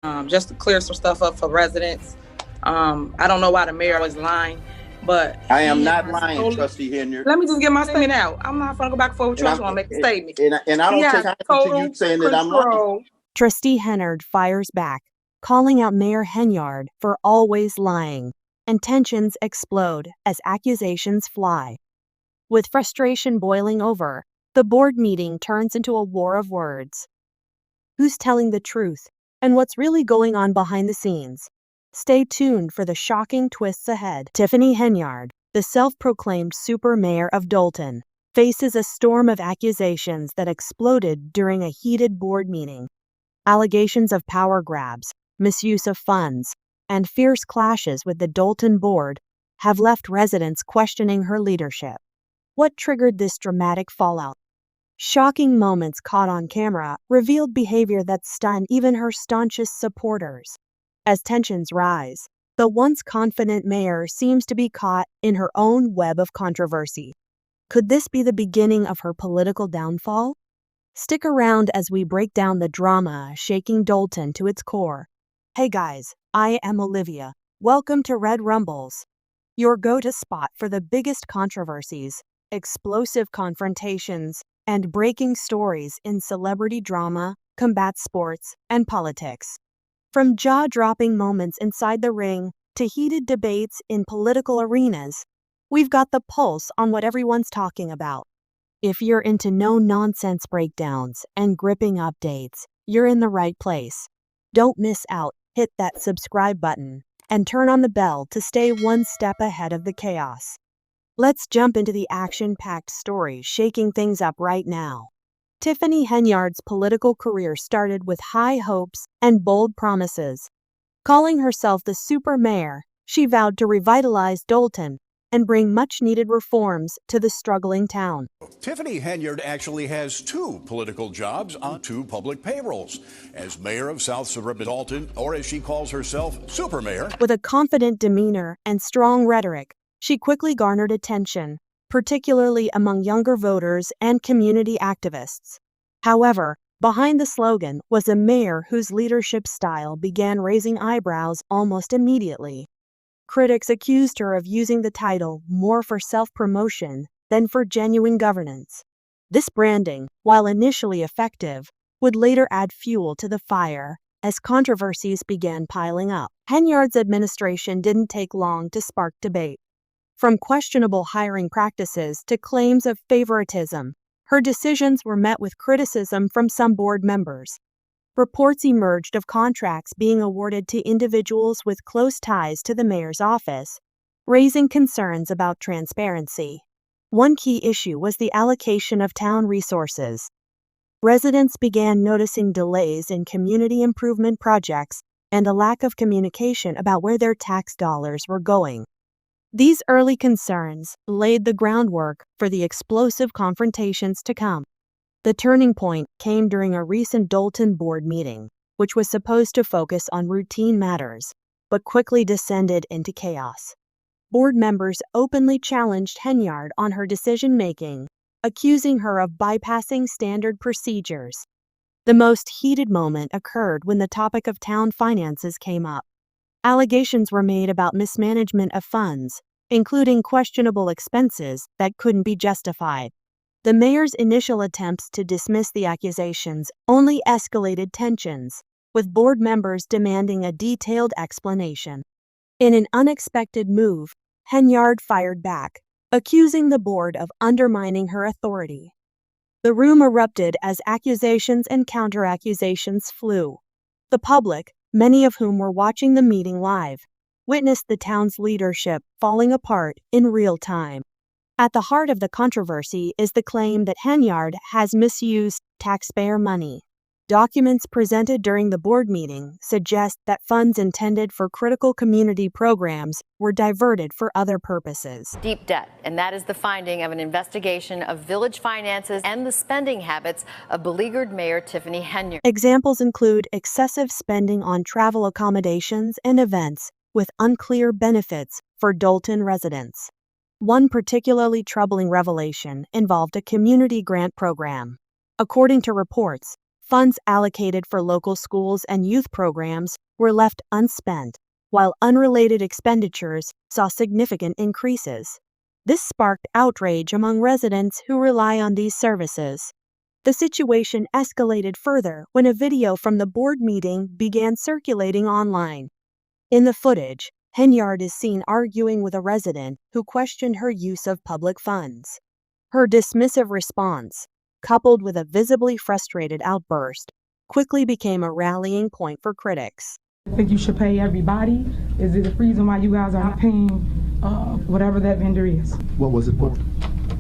just to clear some stuff up for residents. I don't know why the mayor was lying, but I am he not has lying, totally. Trustee Henyard. Let me just get my statement out. I'm not going to go back and forth with you. And I I'm just want to make a statement. and I He don't has take kindly to you total saying that I'm lying. control. Trustee Henyard fires back, calling out Mayor Henyard for always lying, and tensions explode as accusations fly. With frustration boiling over, the board meeting turns into a war of words. Who's telling the truth, and what's really going on behind the scenes? Stay tuned for the shocking twists ahead. Tiffany Henyard, the self-proclaimed super mayor of Dolton, faces a storm of accusations that exploded during a heated board meeting. Allegations of power grabs, misuse of funds, and fierce clashes with the Dolton board have left residents questioning her leadership. What triggered this dramatic fallout? Shocking moments caught on camera revealed behavior that stunned even her staunchest supporters. As tensions rise, the once confident mayor seems to be caught in her own web of controversy. Could this be the beginning of her political downfall? Stick around as we break down the drama shaking Dolton to its core. Hey guys, I am Olivia. Welcome to Red Rumbles, your go-to spot for the biggest controversies, explosive confrontations, and breaking stories in celebrity drama, combat sports, and politics. From jaw-dropping moments inside the ring to heated debates in political arenas, we've got the pulse on what everyone's talking about. If you're into no-nonsense breakdowns and gripping updates, you're in the right place. Don't miss out. Hit that subscribe button and turn on the bell to stay one step ahead of the chaos. Let's jump into the action-packed story shaking things up right now. Tiffany Henyard's political career started with high hopes and bold promises. Calling herself the super mayor, she vowed to revitalize Dolton and bring much-needed reforms to the struggling town. Tiffany Henyard actually has two political jobs on two public payrolls, as mayor of South Suburban Dolton, or as she calls herself, super mayor. With a confident demeanor and strong rhetoric, she quickly garnered attention, particularly among younger voters and community activists. However, behind the slogan was a mayor whose leadership style began raising eyebrows almost immediately. Critics accused her of using the title more for self-promotion than for genuine governance. This branding, while initially effective, would later add fuel to the fire as controversies began piling up. Henyard's administration didn't take long to spark debate. From questionable hiring practices to claims of favoritism, her decisions were met with criticism from some board members. Reports emerged of contracts being awarded to individuals with close ties to the mayor's office, raising concerns about transparency. One key issue was the allocation of town resources. Residents began noticing delays in community improvement projects and a lack of communication about where their tax dollars were going. These early concerns laid the groundwork for the explosive confrontations to come. The turning point came during a recent Dolton board meeting, which was supposed to focus on routine matters, but quickly descended into chaos. Board members openly challenged Henyard on her decision-making, accusing her of bypassing standard procedures. The most heated moment occurred when the topic of town finances came up. Allegations were made about mismanagement of funds, including questionable expenses that couldn't be justified. The mayor's initial attempts to dismiss the accusations only escalated tensions, with board members demanding a detailed explanation. In an unexpected move, Henyard fired back, accusing the board of undermining her authority. The room erupted as accusations and counter-accusations flew. The public, many of whom were watching the meeting live, witnessed the town's leadership falling apart in real time. At the heart of the controversy is the claim that Henyard has misused taxpayer money. Documents presented during the board meeting suggest that funds intended for critical community programs were diverted for other purposes. Deep debt, and that is the finding of an investigation of village finances and the spending habits of beleaguered Mayor Tiffany Henyard. Examples include excessive spending on travel accommodations and events with unclear benefits for Dolton residents. One particularly troubling revelation involved a community grant program. According to reports, funds allocated for local schools and youth programs were left unspent, while unrelated expenditures saw significant increases. This sparked outrage among residents who rely on these services. The situation escalated further when a video from the board meeting began circulating online. In the footage, Henyard is seen arguing with a resident who questioned her use of public funds. Her dismissive response, coupled with a visibly frustrated outburst, quickly became a rallying point for critics. I think you should pay everybody. Is it the reason why you guys are not paying whatever that vendor is? What was it for?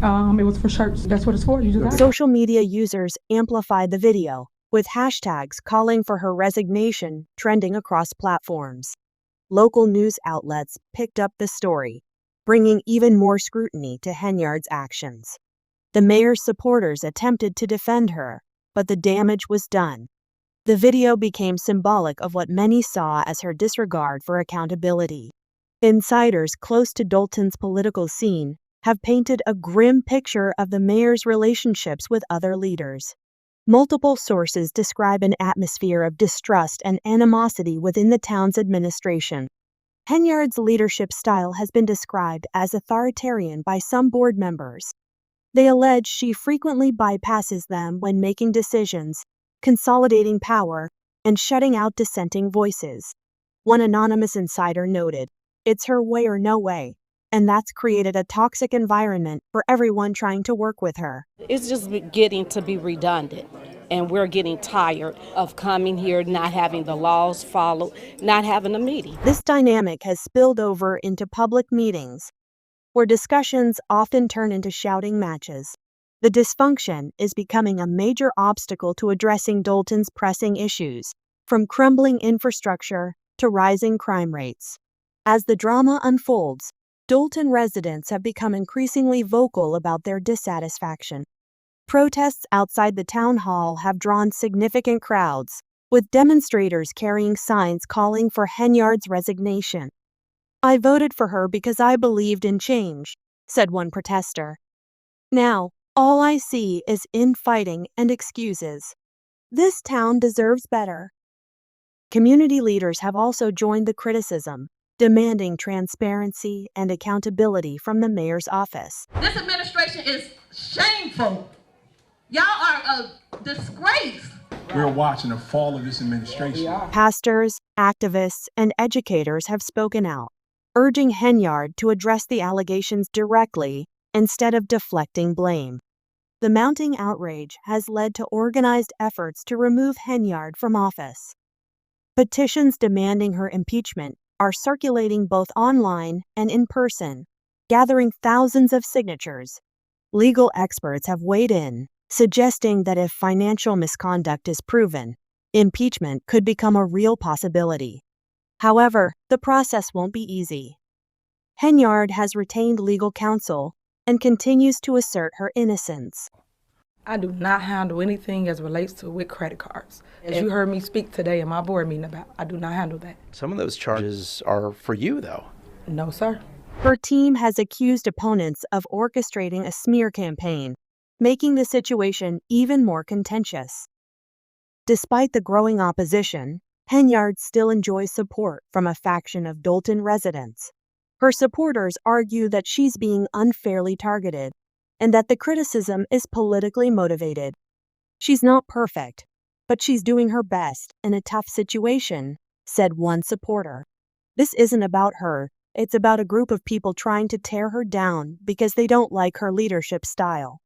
It was for shirts. That's what it's for. You just got it. Social media users amplified the video, with hashtags calling for her resignation trending across platforms. Local news outlets picked up the story, bringing even more scrutiny to Henyard's actions. The mayor's supporters attempted to defend her, but the damage was done. The video became symbolic of what many saw as her disregard for accountability. Insiders close to Dolton's political scene have painted a grim picture of the mayor's relationships with other leaders. Multiple sources describe an atmosphere of distrust and animosity within the town's administration. Henyard's leadership style has been described as authoritarian by some board members. They allege she frequently bypasses them when making decisions, consolidating power, and shutting out dissenting voices. One anonymous insider noted, "It's her way or no way," and that's created a toxic environment for everyone trying to work with her. It's just getting to be redundant, and we're getting tired of coming here, not having the laws followed, not having a meeting. This dynamic has spilled over into public meetings, where discussions often turn into shouting matches. The dysfunction is becoming a major obstacle to addressing Dolton's pressing issues, from crumbling infrastructure to rising crime rates. As the drama unfolds, Dolton residents have become increasingly vocal about their dissatisfaction. Protests outside the town hall have drawn significant crowds, with demonstrators carrying signs calling for Henyard's resignation. "I voted for her because I believed in change," said one protester. "Now, all I see is infighting and excuses. This town deserves better." Community leaders have also joined the criticism, demanding transparency and accountability from the mayor's office. This administration is shameful. Y'all are a disgrace. We're watching the fall of this administration. Pastors, activists, and educators have spoken out, urging Henyard to address the allegations directly instead of deflecting blame. The mounting outrage has led to organized efforts to remove Henyard from office. Petitions demanding her impeachment are circulating both online and in person, gathering thousands of signatures. Legal experts have weighed in, suggesting that if financial misconduct is proven, impeachment could become a real possibility. However, the process won't be easy. Henyard has retained legal counsel and continues to assert her innocence. I do not handle anything as relates to with credit cards. As you heard me speak today in my board meeting about, I do not handle that. Some of those charges are for you, though. No, sir. Her team has accused opponents of orchestrating a smear campaign, making the situation even more contentious. Despite the growing opposition, Henyard still enjoys support from a faction of Dolton residents. Her supporters argue that she's being unfairly targeted and that the criticism is politically motivated. "She's not perfect, but she's doing her best in a tough situation," said one supporter. "This isn't about her. It's about a group of people trying to tear her down because they don't like her leadership style."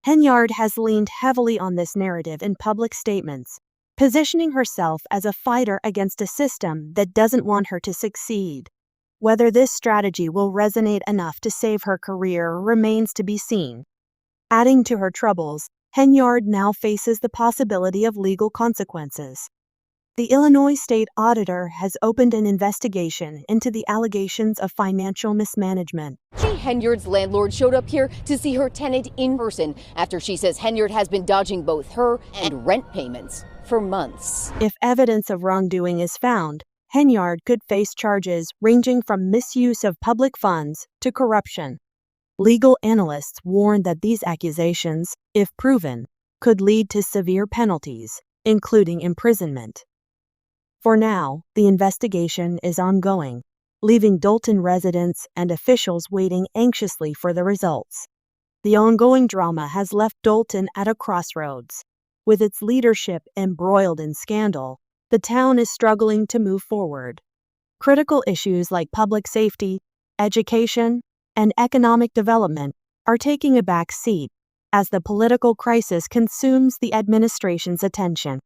Henyard has leaned heavily on this narrative in public statements, positioning herself as a fighter against a system that doesn't want her to succeed. Whether this strategy will resonate enough to save her career remains to be seen. Adding to her troubles, Henyard now faces the possibility of legal consequences. The Illinois State Auditor has opened an investigation into the allegations of financial mismanagement. Henyard's landlord showed up here to see her tenant in person after she says Henyard has been dodging both her and rent payments for months. If evidence of wrongdoing is found, Henyard could face charges ranging from misuse of public funds to corruption. Legal analysts warn that these accusations, if proven, could lead to severe penalties, including imprisonment. For now, the investigation is ongoing, leaving Dolton residents and officials waiting anxiously for the results. The ongoing drama has left Dolton at a crossroads. With its leadership embroiled in scandal, the town is struggling to move forward. Critical issues like public safety, education, and economic development are taking a back seat as the political crisis consumes the administration's attention.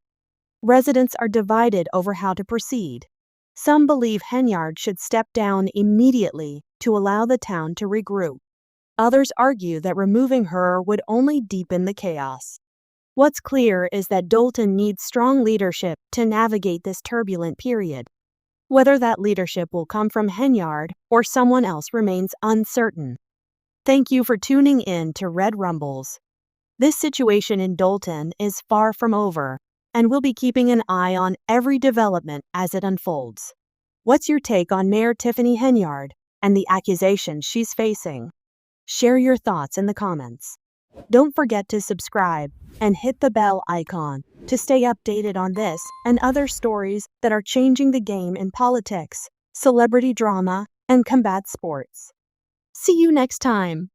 Residents are divided over how to proceed. Some believe Henyard should step down immediately to allow the town to regroup. Others argue that removing her would only deepen the chaos. What's clear is that Dolton needs strong leadership to navigate this turbulent period. Whether that leadership will come from Henyard or someone else remains uncertain. Thank you for tuning in to Red Rumbles. This situation in Dolton is far from over, and we'll be keeping an eye on every development as it unfolds. What's your take on Mayor Tiffany Henyard and the accusations she's facing? Share your thoughts in the comments. Don't forget to subscribe and hit the bell icon to stay updated on this and other stories that are changing the game in politics, celebrity drama, and combat sports. See you next time.